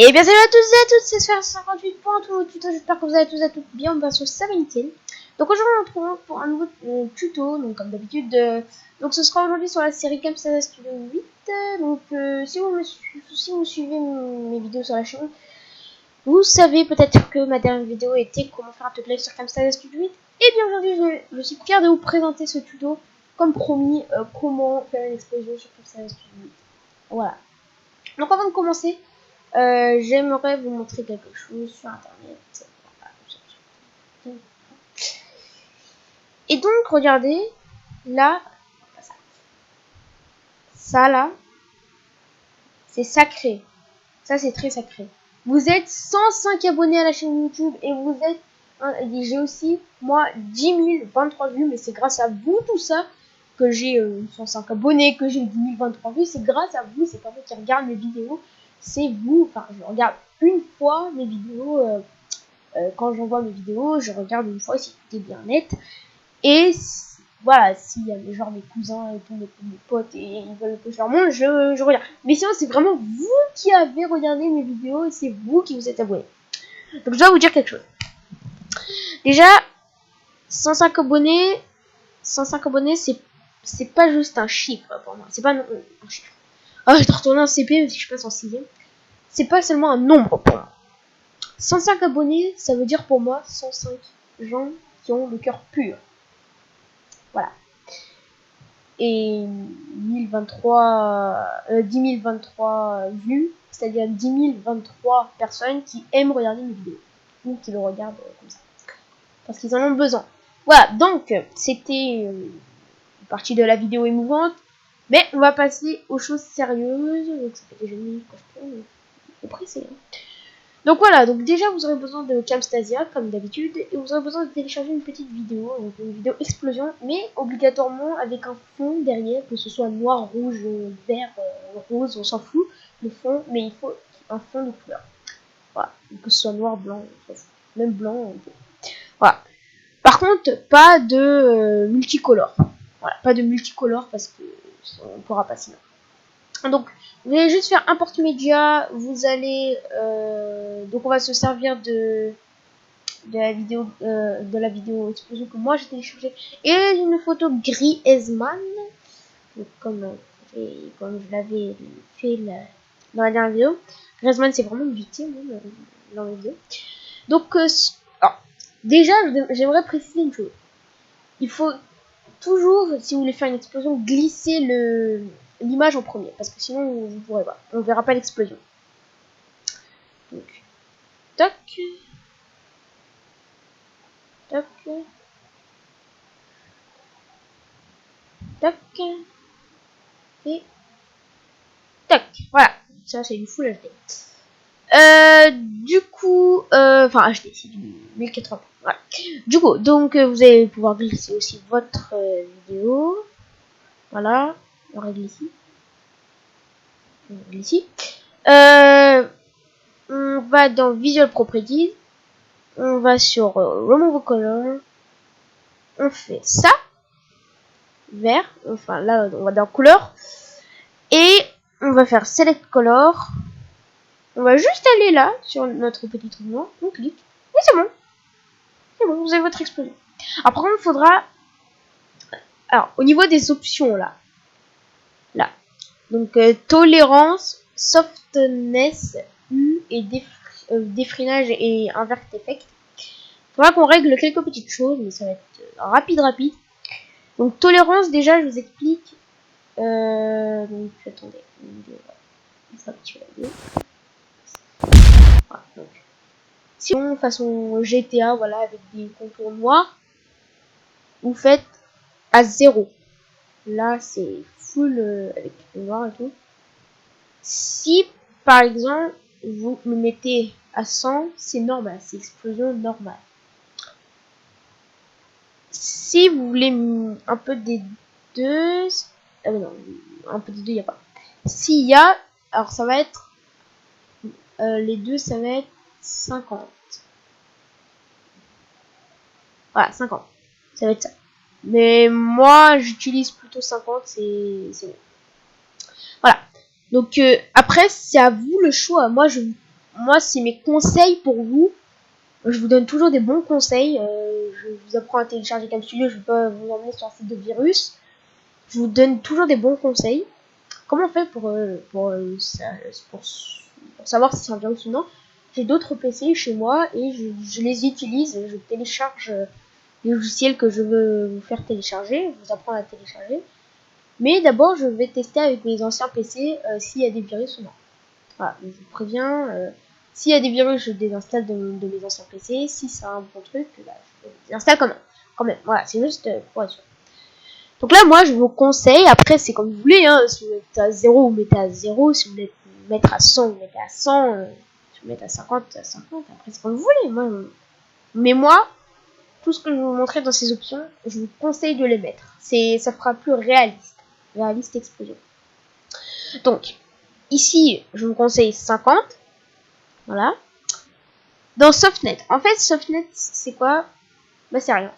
Et bien salut à tous et à toutes, c'est Sphère58 pour un tout nouveau tuto, j'espère que vous allez tous et toutes bien, bien sûr ça va nickel. Donc aujourd'hui on se retrouve pour un nouveau tuto, donc comme d'habitude, donc ce sera aujourd'hui sur la série Camtasia Studio 8, donc si vous suivez mes vidéos sur la chaîne, vous savez peut-être que ma dernière vidéo était comment faire un tuto live sur Camtasia Studio 8, et bien aujourd'hui je suis fier de vous présenter ce tuto, comme promis, comment faire une explosion sur Camtasia Studio 8, voilà. Donc avant de commencer, j'aimerais vous montrer quelque chose sur internet. Et donc, regardez, là, ça là, c'est sacré. Ça, c'est très sacré. Vous êtes 105 abonnés à la chaîne YouTube et vous êtes, j'ai aussi, moi, 10 023 vues, mais c'est grâce à vous tout ça que j'ai 105 abonnés, que j'ai 10 023 vues. C'est grâce à vous, c'est pas moi qui regarde mes vidéos, c'est vous. Enfin, je regarde une fois mes vidéos. Quand j'envoie mes vidéos, je regarde une fois si tout est bien net. Et voilà, s'il y a genre mes cousins et tous mes potes et ils veulent que je leur montre, je regarde. Mais sinon, c'est vraiment vous qui avez regardé mes vidéos et c'est vous qui vous êtes abonnés. Donc je dois vous dire quelque chose. Déjà, 105 abonnés, c'est pas juste un chiffre pour moi. C'est pas un chiffre. Ah, je dois retourner en CP si je passe en 6ème. C'est pas seulement un nombre pour moi. 105 abonnés, ça veut dire pour moi 105 gens qui ont le cœur pur. Voilà. Et 10 023 vues, c'est-à-dire 10 023 personnes qui aiment regarder mes vidéos. Ou qui le regardent comme ça. Parce qu'ils en ont besoin. Voilà, donc c'était une partie de la vidéo émouvante. Mais on va passer aux choses sérieuses. Donc ça fait déjà une minute que je peux, mais pressé. Donc voilà, donc déjà vous aurez besoin de Camtasia comme d'habitude et vous aurez besoin de télécharger une petite vidéo, donc une vidéo explosion, mais obligatoirement avec un fond derrière, que ce soit noir, rouge, vert, rose, on s'en fout, le fond, mais il faut un fond de couleur. Voilà, que ce soit noir, blanc, on s'en fout, même blanc. Voilà. Par contre, pas de multicolore. Voilà, pas de multicolore parce que on pourra pas sinon. Donc, vous allez juste faire import media. Vous allez donc on va se servir de la vidéo explosion que moi j'ai téléchargée et une photo Griezmann comme je l'avais fait dans la dernière vidéo. Griezmann c'est vraiment une victime dans la vidéo. Donc alors, déjà j'aimerais préciser une chose. Il faut toujours, si vous voulez faire une explosion, glisser l'image en premier, parce que sinon vous pourrez pas, on verra pas l'explosion. Donc, toc, toc, toc, et toc. Voilà, ça c'est du full HD. Du coup, enfin HD, c'est du 1080. Voilà. Du coup, donc vous allez pouvoir glisser aussi votre vidéo. Voilà, on règle ici. On règle ici. On va dans Visual Properties. On va sur Remove Color. On fait ça. Vert. Enfin là, on va dans couleur. Et on va faire Select Color. On va juste aller là, sur notre petit truc noir. On clique. Et c'est bon. C'est bon, vous avez votre explosion. Alors par contre, il faudra... Alors, au niveau des options là. Là. Donc, tolérance, softness, U et défrinage et invert effect. Il faudra qu'on règle quelques petites choses, mais ça va être rapide. Donc tolérance, déjà je vous explique. Donc attendez, voilà, donc, si on façon GTA, voilà, avec des contours noirs, vous faites à 0. Là c'est full avec le noir et tout. Si par exemple vous le mettez à 100, c'est normal, c'est explosion normale. Si vous voulez un peu des deux, non, un peu des deux, il n'y a pas. S'il y a, alors ça va être, les deux, ça va être 50. Voilà, 50. Ça va être ça. Mais moi, j'utilise plutôt 50, c'est mieux. Voilà. Donc, après, c'est à vous le choix. Moi, moi, c'est mes conseils pour vous. Je vous donne toujours des bons conseils. Je vous apprends à télécharger CamStudio. Je ne vais pas vous emmener sur un site de virus. Je vous donne toujours des bons conseils. Comment on fait pour savoir si c'est un virus ou non? J'ai d'autres PC chez moi et je les utilise. Je télécharge les logiciels que je veux vous faire télécharger. Je vous apprends à télécharger. Mais d'abord, je vais tester avec mes anciens PC s'il y a des virus ou non. Voilà, je vous préviens. S'il y a des virus, je désinstalle de mes anciens PC. Si c'est un bon truc, bah, je désinstalle quand même. Voilà, c'est juste pour être sûr. Donc là, moi, je vous conseille. Après, c'est comme vous voulez. Hein, si vous mettez à 0, vous mettez à 0. Si vous voulez mettre à 100, vous mettez à 100. Si vous mettez à 50, à 50. Après, c'est comme vous voulez. Mais moi, tout ce que je vais vous montrer dans ces options, je vous conseille de les mettre. Ça fera plus réaliste. Réaliste explosion. Donc, ici, je vous conseille 50. Voilà. Dans Softnet. En fait, Softnet, c'est quoi? Bah, c'est rien.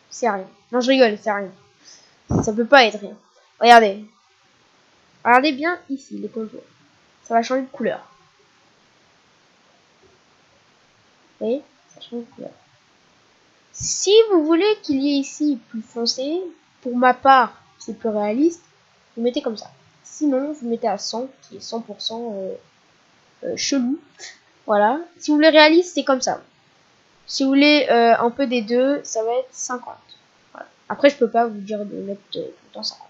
C'est rien. Non, je rigole, c'est rien. Ça peut pas être rien. Regardez. Regardez bien ici, les contours. Ça va changer de couleur. Vous voyez? Ça change de couleur. Si vous voulez qu'il y ait ici plus foncé, pour ma part, c'est plus réaliste, vous mettez comme ça. Sinon, vous mettez à 100, qui est 100% chelou. Voilà. Si vous voulez réaliste, c'est comme ça. Si vous voulez un peu des deux, ça va être 50. Voilà. Après, je peux pas vous dire de mettre tout le temps 50.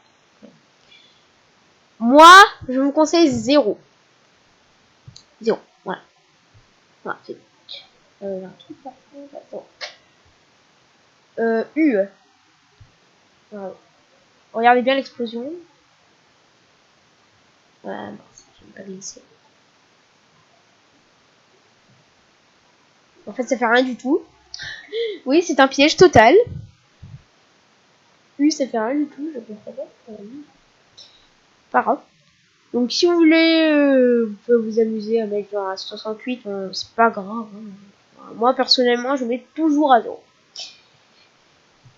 Moi, je vous conseille 0. 0. Voilà. Voilà, c'est un truc là. U. Voilà. Regardez bien l'explosion. Voilà, non, je vais pas glisser. En fait, ça fait rien du tout. Oui, c'est un piège total. U, ça fait rien du tout, je comprends pas. Pas grave. Donc, si vous voulez, vous pouvez vous amuser à mettre genre à 68, c'est pas grave. Hein. Moi, personnellement, je mets toujours à 0.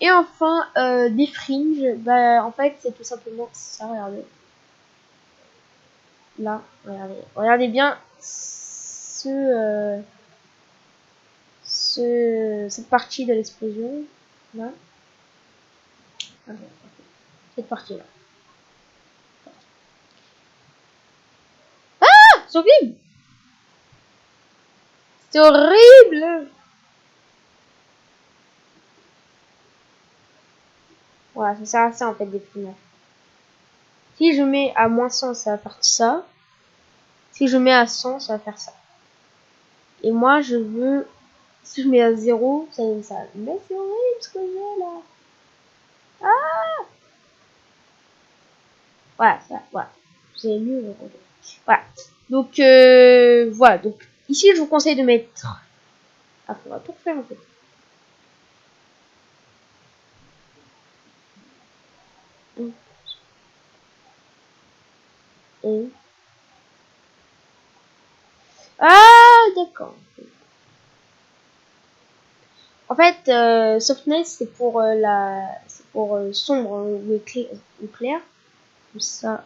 Et enfin, des fringes, bah, en fait, c'est tout simplement ça, regardez. Là, regardez. Regardez bien cette partie de l'explosion. Là. Cette partie-là. Ah, c'est horrible! C'est horrible! Voilà, ça sert à ça en fait des fringes. Si je mets à moins 100, ça va faire ça. Si je mets à 100, ça va faire ça. Et moi, je veux... Si je mets à 0, ça donne ça. Mais c'est horrible ce que j'ai là. Ah! Voilà, ça, voilà. Vous avez mieux. Voilà. Donc, voilà. Donc, ici, je vous conseille de mettre... Ah, faudra tout refaire en fait. Et... Ah, d'accord. En fait, softness, c'est pour c'est pour sombre ou clair. Comme ça.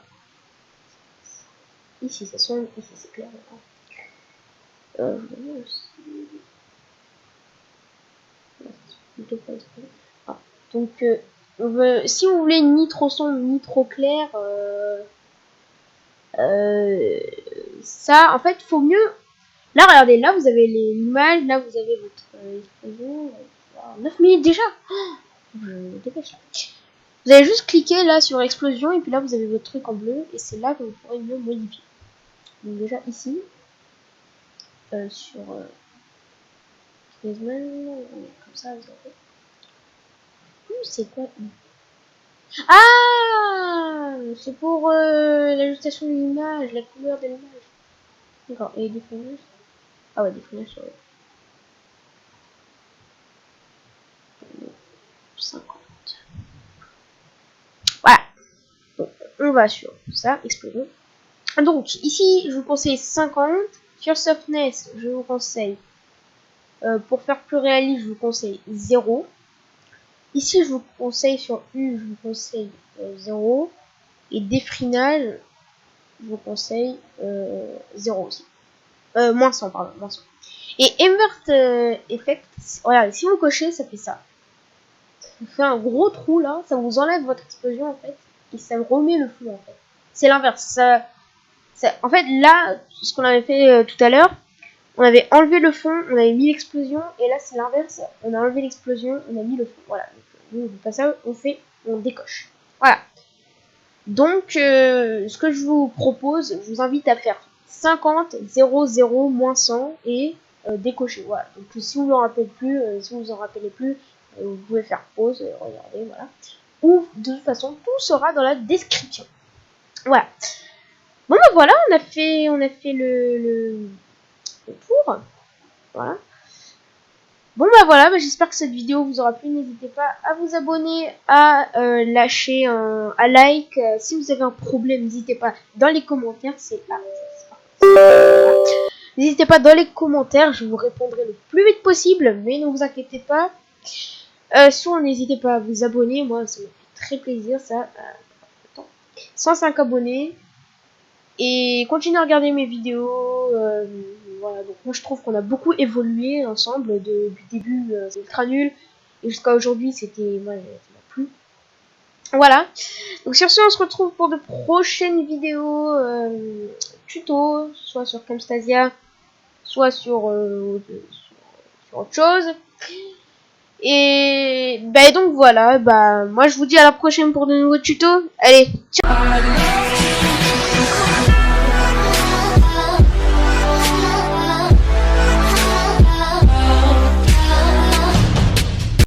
Ici, c'est sombre. Ici, c'est clair. Ah. Donc, si vous voulez ni trop sombre ni trop clair, ça, en fait, faut mieux. Là, regardez, là, vous avez l'image, là, vous avez votre explosion. 9 minutes déjà. Je me dépêche là. Vous allez juste cliquer là sur explosion et puis là, vous avez votre truc en bleu et c'est là que vous pourrez mieux modifier. Donc déjà ici, sur comme ça, vous avez. C'est quoi? Ah, c'est pour l'ajustation de l'image, la couleur de l'image. D'accord. Et des freinages? Ah ouais, des freinages, c'est 50. Voilà. Donc, on va sur ça, explosion. Donc, ici, je vous conseille 50. Sur Softness, je vous conseille, pour faire plus réaliste, je vous conseille 0. Ici, je vous conseille sur U, je vous conseille 0. Et défrinage, je vous conseille 0 aussi. Moins 100, pardon, moins 100. Et invert effect, regardez, si vous cochez, ça fait ça. Ça vous fait un gros trou là, ça vous enlève votre explosion en fait, et ça remet le feu en fait. C'est l'inverse. En fait, là, ce qu'on avait fait tout à l'heure, on avait enlevé le fond, on avait mis l'explosion, et là c'est l'inverse. On a enlevé l'explosion, on a mis le fond. Voilà. Donc, nous, pas ça, on décoche. Voilà. Donc, ce que je vous propose, je vous invite à faire 50, 0, 0, moins 100 et décocher. Voilà. Donc, si vous en rappelez plus, vous pouvez faire pause, regardez, voilà. Ou de toute façon, tout sera dans la description. Voilà. Bon, ben voilà, on a fait le tour. Voilà. Bon bah voilà, j'espère que cette vidéo vous aura plu. N'hésitez pas à vous abonner, à lâcher un like. Si vous avez un problème, n'hésitez pas dans les commentaires. Voilà. N'hésitez pas dans les commentaires, je vous répondrai le plus vite possible. Mais ne vous inquiétez pas. Soit n'hésitez pas à vous abonner, moi ça me fait très plaisir ça. 105 abonnés. Et continuez à regarder mes vidéos. Voilà, donc moi je trouve qu'on a beaucoup évolué ensemble du début, c'est ultra nul, et jusqu'à aujourd'hui c'était, moi ça m'a plu. Voilà, donc sur ce on se retrouve pour de prochaines vidéos tuto, soit sur Camstasia, soit sur autre chose. Et bah donc voilà, bah moi je vous dis à la prochaine pour de nouveaux tutos. Allez, ciao.